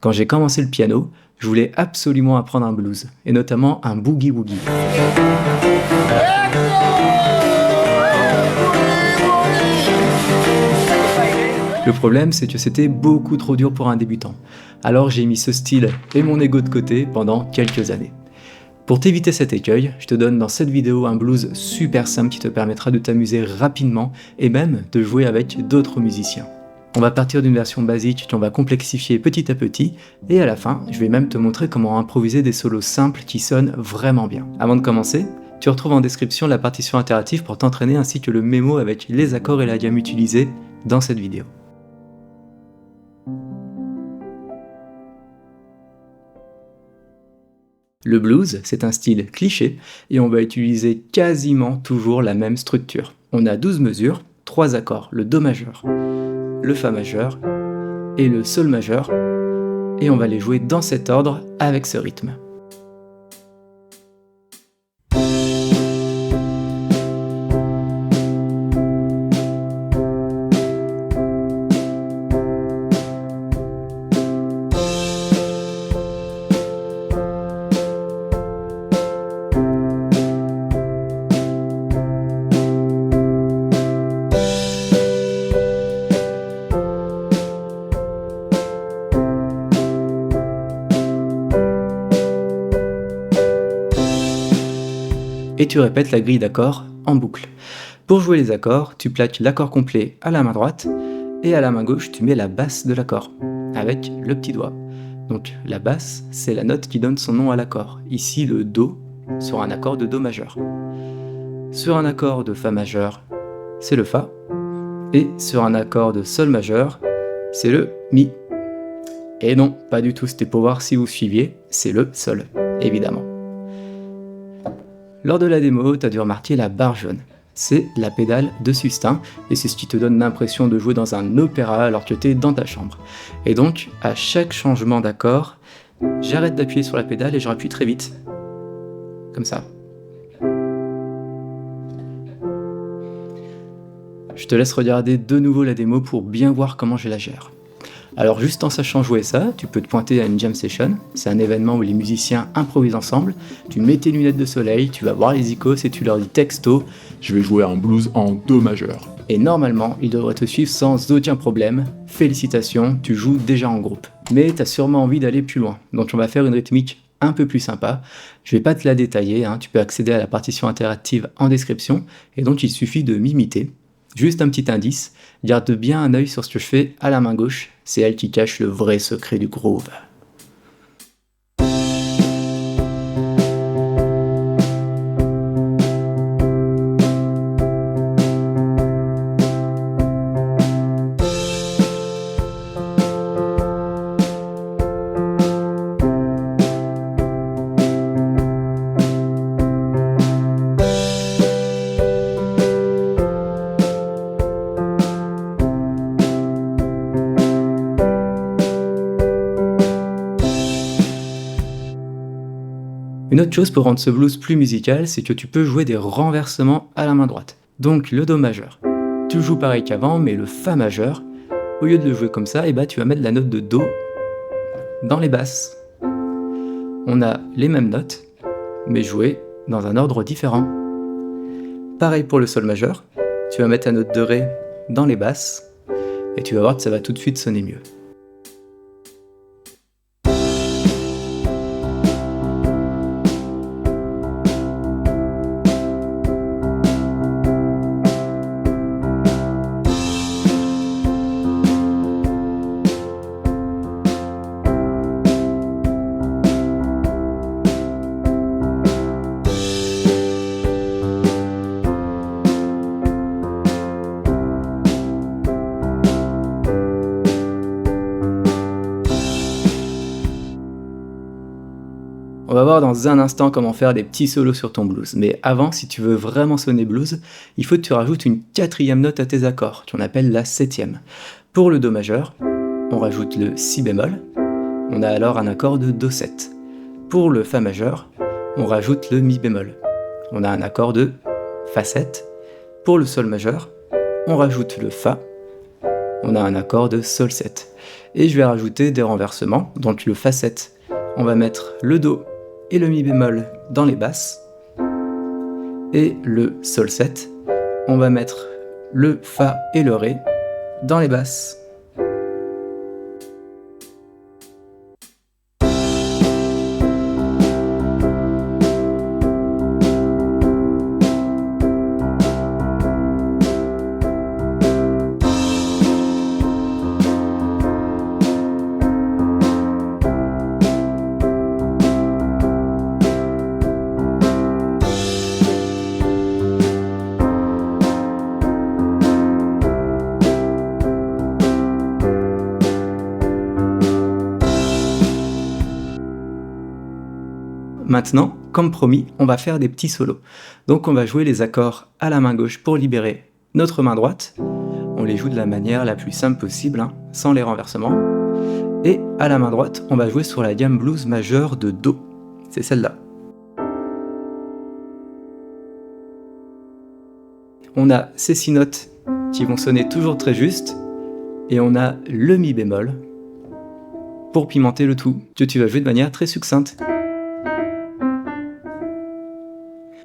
Quand j'ai commencé le piano, je voulais absolument apprendre un blues, et notamment un boogie-woogie. Le problème, c'est que c'était beaucoup trop dur pour un débutant. Alors j'ai mis ce style et mon ego de côté pendant quelques années. Pour t'éviter cet écueil, je te donne dans cette vidéo un blues super simple qui te permettra de t'amuser rapidement et même de jouer avec d'autres musiciens. On va partir d'une version basique qu'on va complexifier petit à petit, et à la fin, je vais même te montrer comment improviser des solos simples qui sonnent vraiment bien. Avant de commencer, tu retrouves en description la partition interactive pour t'entraîner ainsi que le mémo avec les accords et la gamme utilisée dans cette vidéo. Le blues, c'est un style cliché et on va utiliser quasiment toujours la même structure. On a 12 mesures, 3 accords, le Do majeur, le Fa majeur et le Sol majeur, et on va les jouer dans cet ordre avec ce rythme. Et tu répètes la grille d'accords en boucle. Pour jouer les accords, tu plaques l'accord complet à la main droite, et à la main gauche, tu mets la basse de l'accord, avec le petit doigt. Donc la basse, c'est la note qui donne son nom à l'accord. Ici, le Do, sur un accord de Do majeur. Sur un accord de Fa majeur, c'est le Fa, et sur un accord de Sol majeur, c'est le Mi. Et non, pas du tout, c'était pour voir si vous suiviez, c'est le Sol, évidemment. Lors de la démo, tu as dû remarquer la barre jaune. C'est la pédale de sustain, et c'est ce qui te donne l'impression de jouer dans un opéra alors que tu es dans ta chambre. Et donc, à chaque changement d'accord, j'arrête d'appuyer sur la pédale et je rappuie très vite. Comme ça. Je te laisse regarder de nouveau la démo pour bien voir comment je la gère. Alors juste en sachant jouer ça, tu peux te pointer à une jam session, c'est un événement où les musiciens improvisent ensemble, tu mets tes lunettes de soleil, tu vas voir les icônes et tu leur dis texto « Je vais jouer un blues en Do majeur ». Et normalement, ils devraient te suivre sans aucun problème, félicitations, tu joues déjà en groupe. Mais t'as sûrement envie d'aller plus loin, donc on va faire une rythmique un peu plus sympa. Je vais pas te la détailler, tu peux accéder à la partition interactive en description, et donc il suffit de m'imiter. Juste un petit indice, garde bien un œil sur ce que je fais à la main gauche, c'est elle qui cache le vrai secret du groove. Une autre chose pour rendre ce blues plus musical, c'est que tu peux jouer des renversements à la main droite. Donc le Do majeur, tu joues pareil qu'avant, mais le Fa majeur, au lieu de le jouer comme ça, tu vas mettre la note de Do dans les basses. On a les mêmes notes, mais jouées dans un ordre différent. Pareil pour le Sol majeur, tu vas mettre la note de Ré dans les basses, et tu vas voir que ça va tout de suite sonner mieux. On va voir dans un instant comment faire des petits solos sur ton blues, mais avant, si tu veux vraiment sonner blues, il faut que tu rajoutes une 4e note à tes accords, qu'on appelle la 7e. Pour le Do majeur, on rajoute le Si bémol, on a alors un accord de Do7. Pour le Fa majeur, on rajoute le Mi bémol, on a un accord de Fa7. Pour le Sol majeur, on rajoute le Fa, on a un accord de Sol 7. Et je vais rajouter des renversements, donc le Fa 7. On va mettre le Do et le Mi bémol dans les basses. Et le Sol 7, on va mettre le Fa et le Ré dans les basses. Maintenant, comme promis, on va faire des petits solos. Donc on va jouer les accords à la main gauche pour libérer notre main droite. On les joue de la manière la plus simple possible, sans les renversements. Et à la main droite, on va jouer sur la gamme blues majeure de Do. C'est celle-là. On a ces 6 notes qui vont sonner toujours très juste. Et on a le Mi bémol pour pimenter le tout, que tu vas jouer de manière très succincte.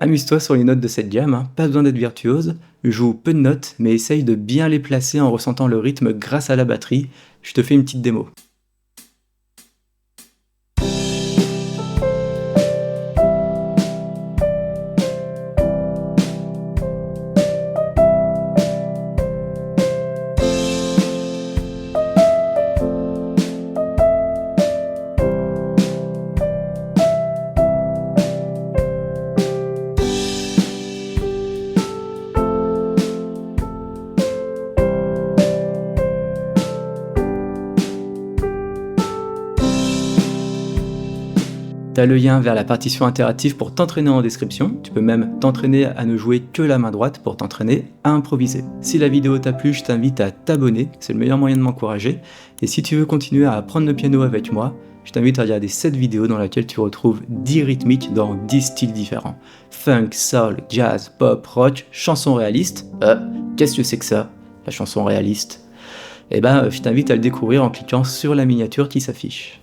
Amuse-toi sur les notes de cette gamme, pas besoin d'être virtuose, joue peu de notes, mais essaye de bien les placer en ressentant le rythme grâce à la batterie. Je te fais une petite démo. T'as le lien vers la partition interactive pour t'entraîner en description, tu peux même t'entraîner à ne jouer que la main droite pour t'entraîner à improviser. Si la vidéo t'a plu, je t'invite à t'abonner, c'est le meilleur moyen de m'encourager. Et si tu veux continuer à apprendre le piano avec moi, je t'invite à regarder cette vidéo dans laquelle tu retrouves 10 rythmiques dans 10 styles différents. Funk, soul, jazz, pop, rock, chanson réaliste. Qu'est-ce que c'est que ça, la chanson réaliste? Eh ben, je t'invite à le découvrir en cliquant sur la miniature qui s'affiche.